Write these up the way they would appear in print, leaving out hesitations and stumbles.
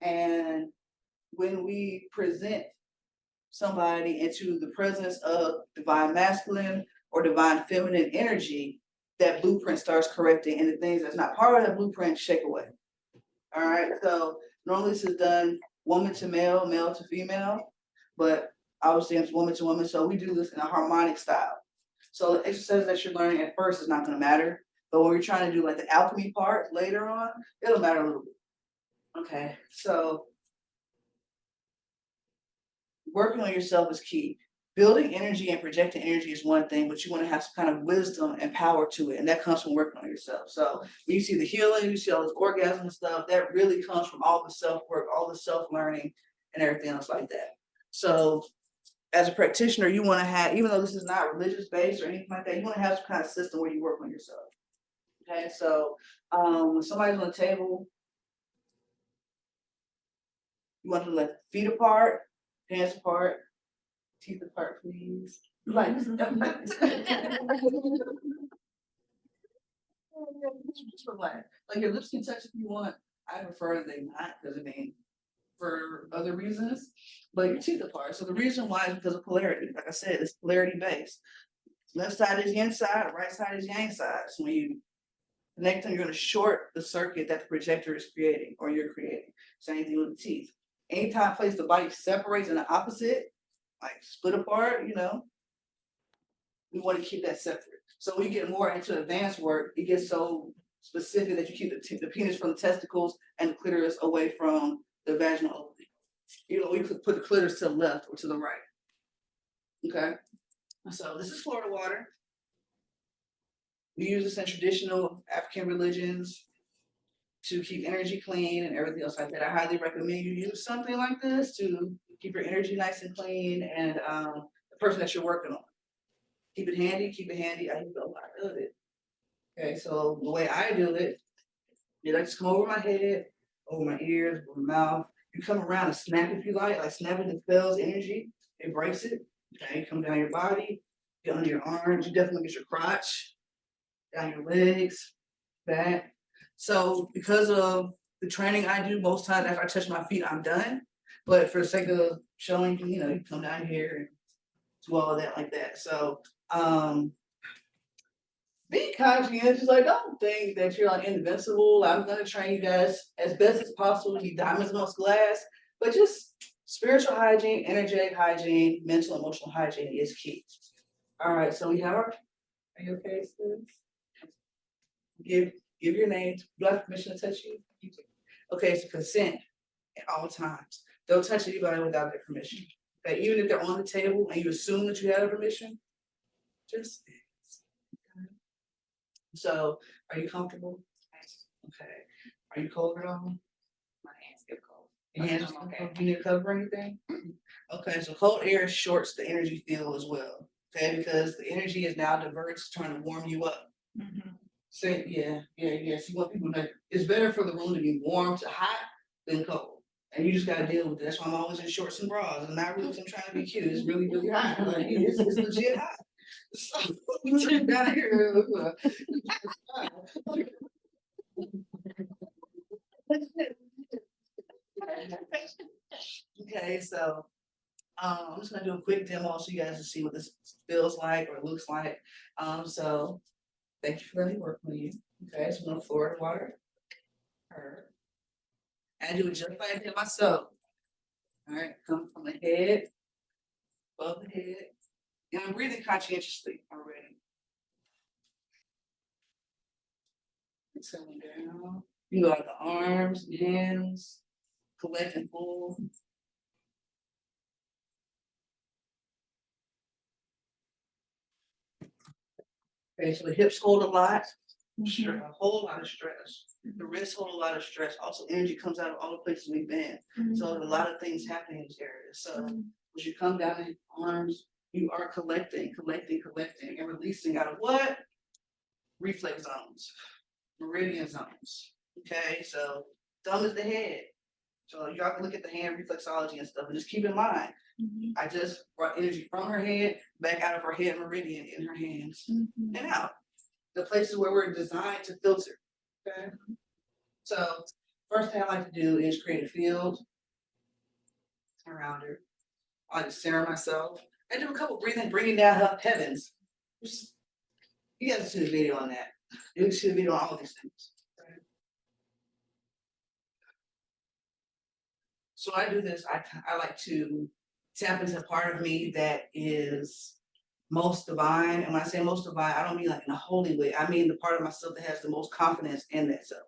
And when we present somebody into the presence of divine masculine or divine feminine energy, that blueprint starts correcting, and the things that's not part of that blueprint shake away. All right. So normally this is done woman to male, male to female, but obviously it's woman to woman. So we do this in a harmonic style. So the exercises that you're learning at first is not going to matter. But when you're trying to do like the alchemy part later on, it'll matter a little bit. Okay. So working on yourself is key. Building energy and projecting energy is one thing, but you want to have some kind of wisdom and power to it. And that comes from working on yourself. So when you see the healing, you see all this orgasm and stuff, that really comes from all the self-work, all the self-learning and everything else like that. So as a practitioner, you want to have, even though this is not religious based or anything like that, you want to have some kind of system where you work on yourself. Okay, so when somebody's on the table, you want to let feet apart, hands apart, teeth apart, please. Like, just relax. Like your lips can touch if you want. I prefer they not, because I mean, for other reasons, but your teeth apart. So the reason why is because of polarity. Like I said, it's polarity based. Left side is yin side, right side is yang side. So when you connect them, you're going to short the circuit that the projector is creating or you're creating. Same thing with the teeth. Anytime place the body separates in the opposite, like split apart, you know, we want to keep that separate. So when you get more into advanced work, it gets so specific that you keep the penis from the testicles and the clitoris away from the vaginal opening. You know, we could put the clitoris to the left or to the right. Okay. So this is Florida water. We use this in traditional African religions to keep energy clean and everything else like that. I highly recommend you use something like this to keep your energy nice and clean and the person that you're working on. Keep it handy, keep it handy. I use a lot of it. Okay, so the way I do it, you like to come over my head, over my ears, over my mouth. You come around and snap if you like snapping dispels energy, it breaks it. Okay, come down your body, get under your arms, you definitely get your crotch, down your legs, back. So because of the training I do, most times after I touch my feet, I'm done. But for the sake of showing, you know, you come down here and do all of that like that. So be conscientious. Like, don't think that you're like invincible. I'm gonna train you guys as best as possible to be diamonds amongst glass, but just spiritual hygiene, energetic hygiene, mental, emotional hygiene is key. All right, so we have our. Are you okay, sis? Give your name. Do I have permission to touch you? You do. Okay, so consent at all times. Don't touch anybody without their permission. Okay, even if they're on the table and you assume that you have permission, just. So, are you comfortable? Okay. Are you cold at all? My hands get cold. Your hands are okay. You need to cover anything? Okay, so cold air shorts the energy field as well. Okay, because the energy is now diverted, trying to warm you up. So yeah. So you want people to, it's better for the room to be warm to hot than cold. And you just gotta deal with it. That's why I'm always in shorts and bras. And not really because I'm trying to be cute. It's really, really hot. Like, it's legit hot. So down here. Okay, so I'm just gonna do a quick demo so you guys can see what this feels like or looks like. So thank you for letting me work with you. Okay, so I'm gonna Florida water her. And I do it just like I did myself. All right, come from the head, above the head. And I'm breathing conscientiously already. Settling down. You go out the arms, hands, collect and pull. Okay, so the hips hold a lot, a whole lot of stress. The wrists hold a lot of stress. Also, energy comes out of all the places we've been. So there's a lot of things happening in this area. So as you come down in arms, you are collecting, and releasing out of what? Reflex zones, meridian zones. Okay, so thumb is the head. So y'all can look at the hand reflexology and stuff, and just keep in mind, I just brought energy from her head back out of her head meridian in her hands and out. The places where we're designed to filter. Okay. So First thing I like to do is create a field around her. I like to center myself. I do a couple breathing, bringing down heavens. Just, you guys see the video on that. You can see the video on all these things. So I do this. I like to tap into a part of me that is most divine. And when I say most divine, I don't mean like in a holy way. I mean the part of myself that has the most confidence in that self.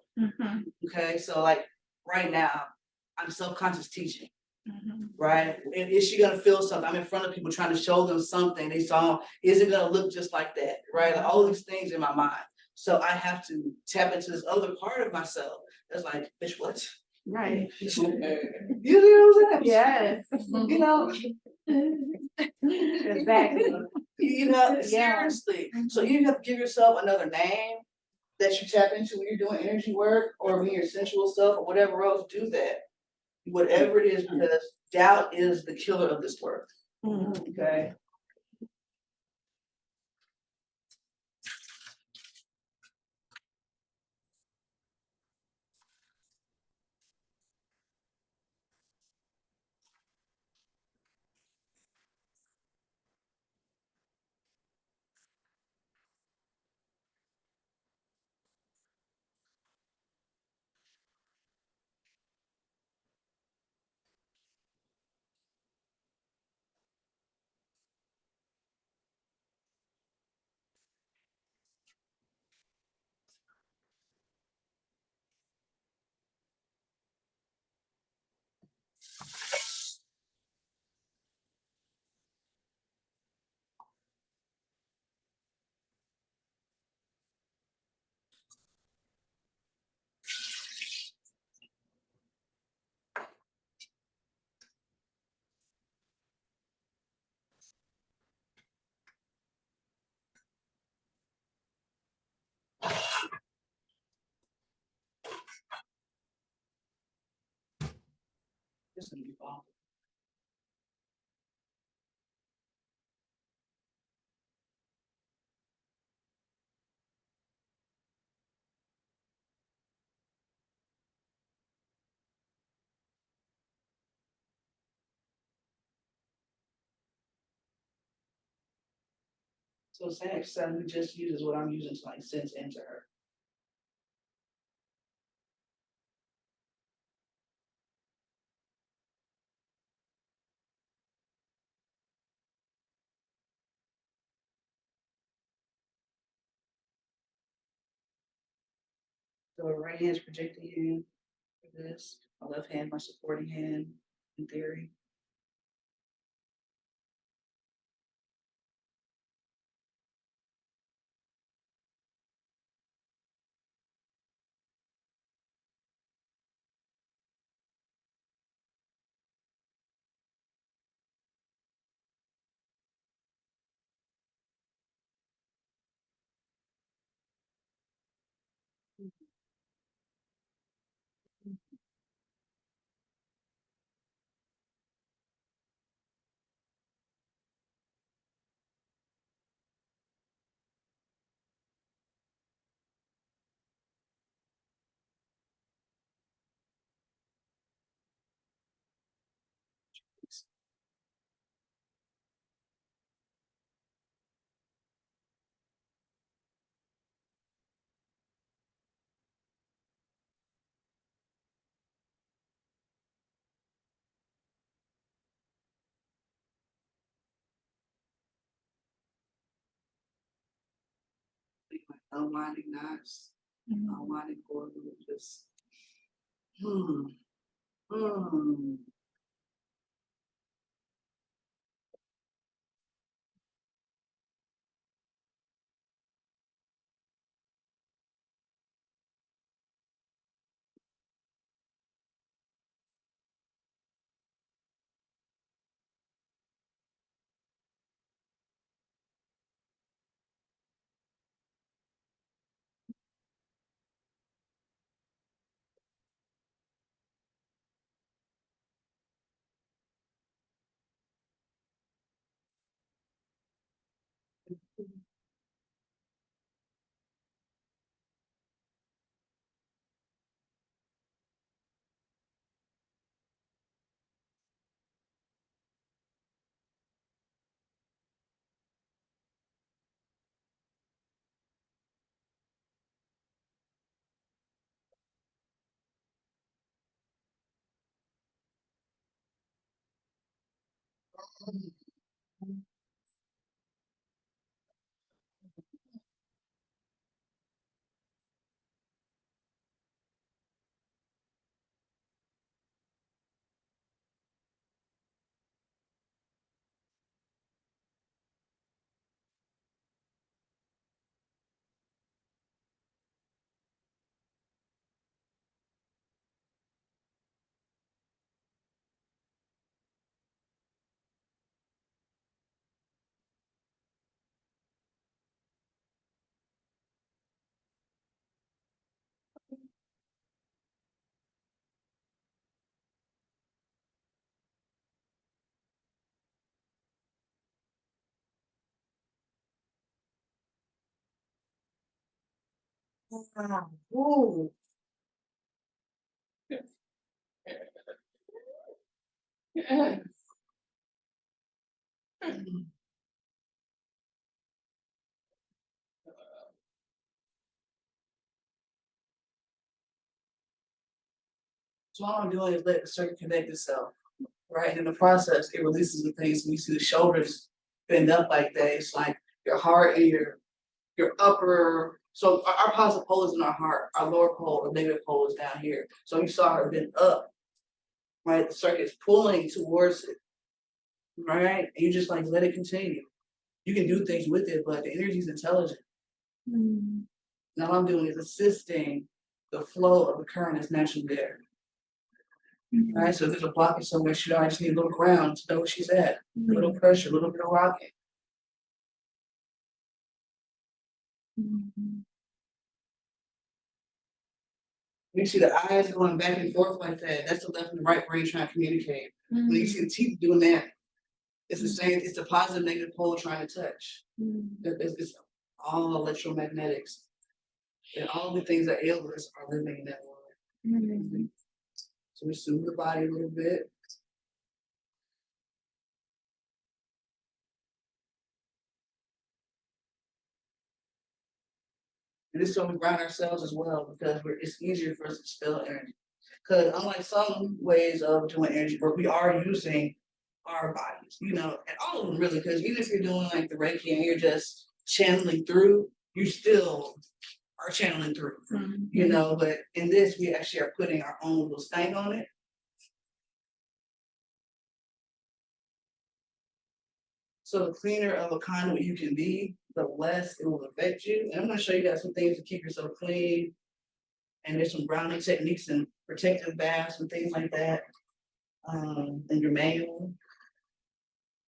Okay, so like right now, I'm self-conscious teaching. Right? And is she gonna feel something? I'm in front of people trying to show them something they saw. Is it gonna look just like that? Right? Like all these things in my mind. So I have to tap into this other part of myself that's like, bitch, what? Right. You see what I'm saying? Yes. You know, Exactly. you know, Yeah. seriously. So you have to give yourself another name that you tap into when you're doing energy work or when you're sensual stuff or whatever else, do that. Whatever it is, because doubt is the killer of this work. Okay. This is gonna be fun. So the same exercise we just used is what I'm using to like sense into her. So the right hand is projecting hand for this. My left hand, my supporting hand in theory. Unwinding knots, unwinding cord, just hmm. Ooh. So all I'm doing is let the circuit connect itself, right? And in the process, it releases the things. When you see the shoulders bend up like that, it's like your heart and your upper. So our positive pole is in our heart. Our lower pole, the negative pole, is down here. So you saw her bend up, right? The circuit is pulling towards it, right? And you just like let it continue. You can do things with it, but the energy is intelligent. And all I'm doing is assisting the flow of the current that's naturally there. Right? So if there's a blockage somewhere, I just need a little ground to know where she's at. A little pressure, a little bit of rocking. You see the eyes going back and forth like that. That's the left and the right brain trying to communicate. When you see the teeth doing that, it's the same, it's the positive negative pole trying to touch. It's all electromagnetics. And all the things that ail us are living in that world. So we soothe the body a little bit. And this is so we ground ourselves as well because it's easier for us to expel energy. Because unlike some ways of doing energy work, we are using our bodies, and all of them really, because even if you're doing like the Reiki and you're just channeling through, you still are channeling through, but in this, we actually are putting our own little stank on it. So the cleaner of a conduit you can be, the less it will affect you. And I'm gonna show you guys some things to keep yourself clean. And there's some grounding techniques and protective baths and things like that. In your manual.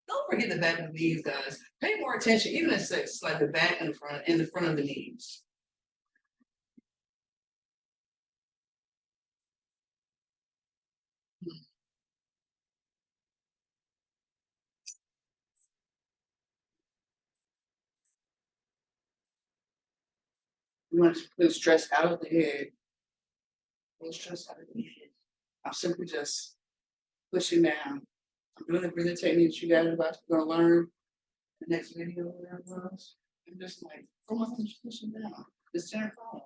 Don't forget the back of the knees, guys. Pay more attention, even at sex, like the back and the front of the knees. We want to put stress out of the head. Pull stress out of the head. I'm simply just pushing down. I'm doing the breathing techniques you guys are about to go learn the next video, whatever it was. I'm just like, come on, just pushing down. Just center column.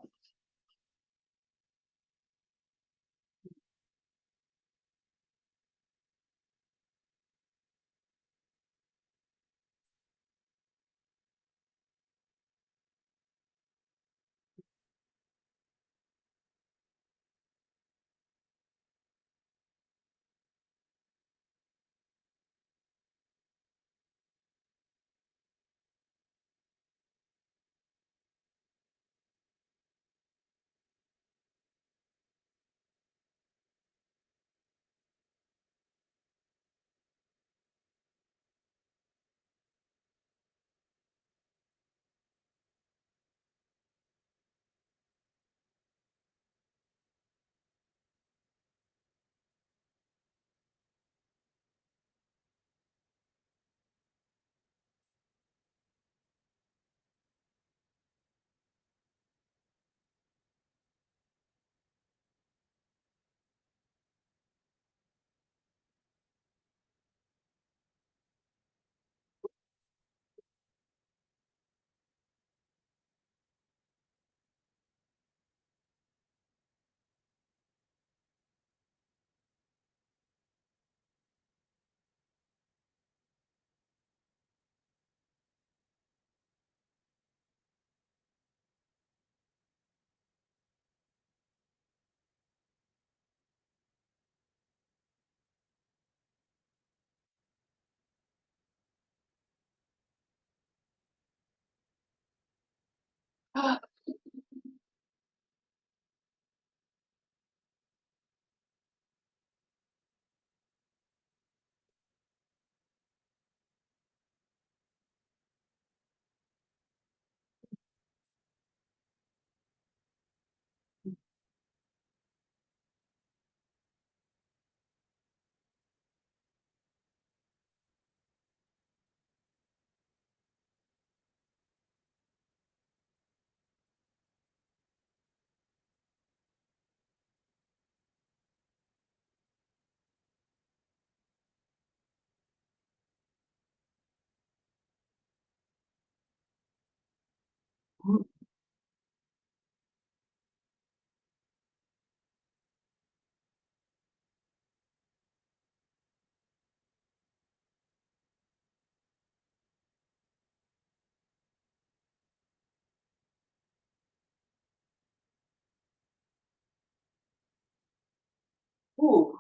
Ooh.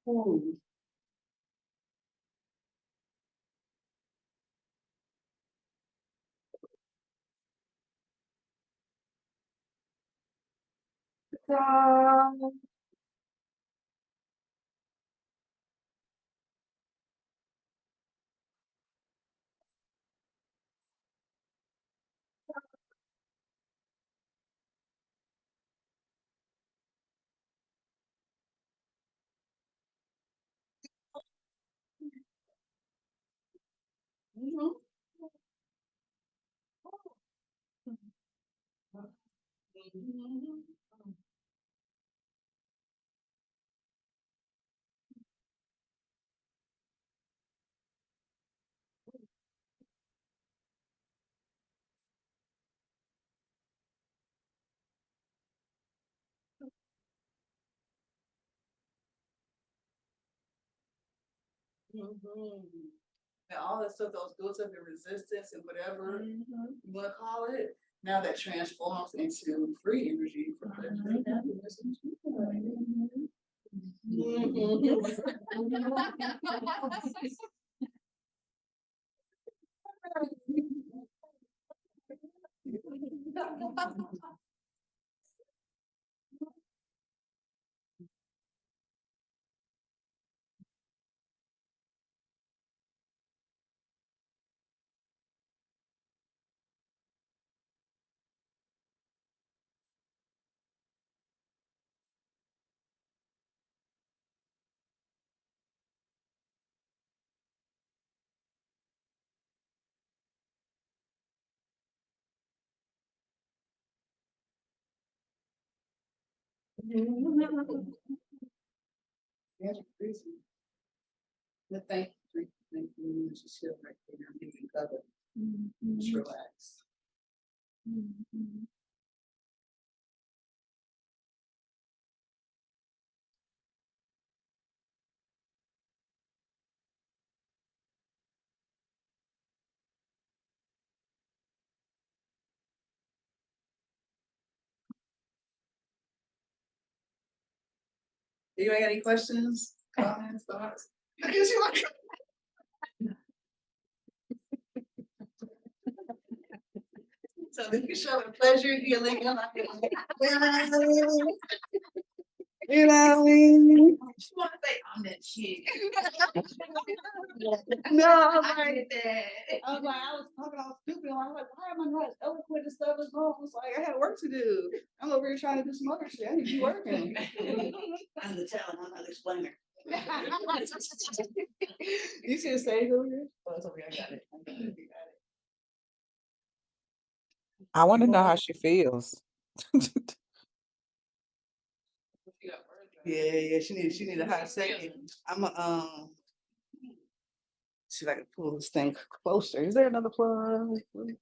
Ooh. Mhm. Mhm. Mhm. And all that stuff that was built up in resistance and whatever you want to call it, now that transforms into free energy for pleasure and happiness and joy. That's crazy. The thank you, just sit right there and you can cover. Just relax. You ain't got any questions, comments, thoughts? I guess you like. So if you show a pleasure, healing, and like, you know what I mean? I just want to say I'm that shit. No, I'm I like, did that. I was talking all stupid. I'm like, why am I not as eloquent and stuff as wrong? It's like I had work to do. I'm over here trying to do some other shit. I need to be working. I'm the talent. I'm not the explainer. You see the stage over here? Oh, it's okay. I got it. I got it. You got it. I want to know how she feels. Yeah. She need a hot second. I'm a see if I can pull this thing closer. Is there another plug? You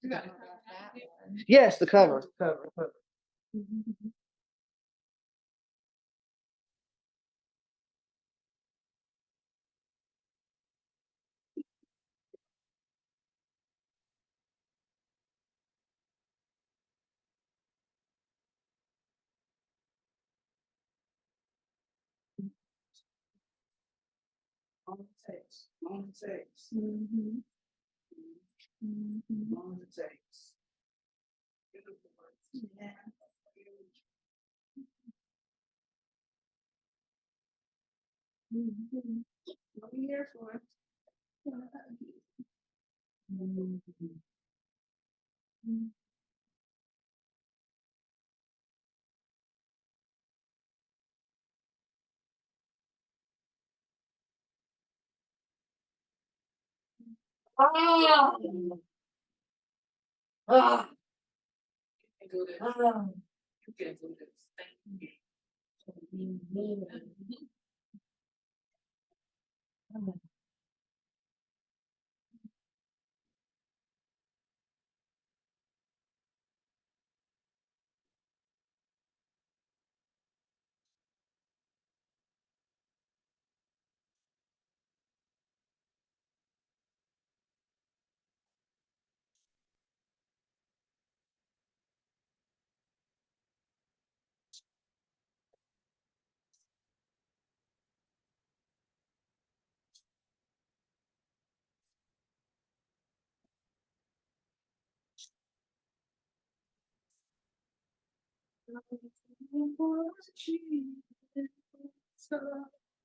got to cross that one. Yes, the cover. Cover. long as it takes, long as it takes, Mhm. long as it takes. Beautiful words. Yeah. Mhm. What are you here for? Ah! Ah! You can do this. You can do this. Thank you.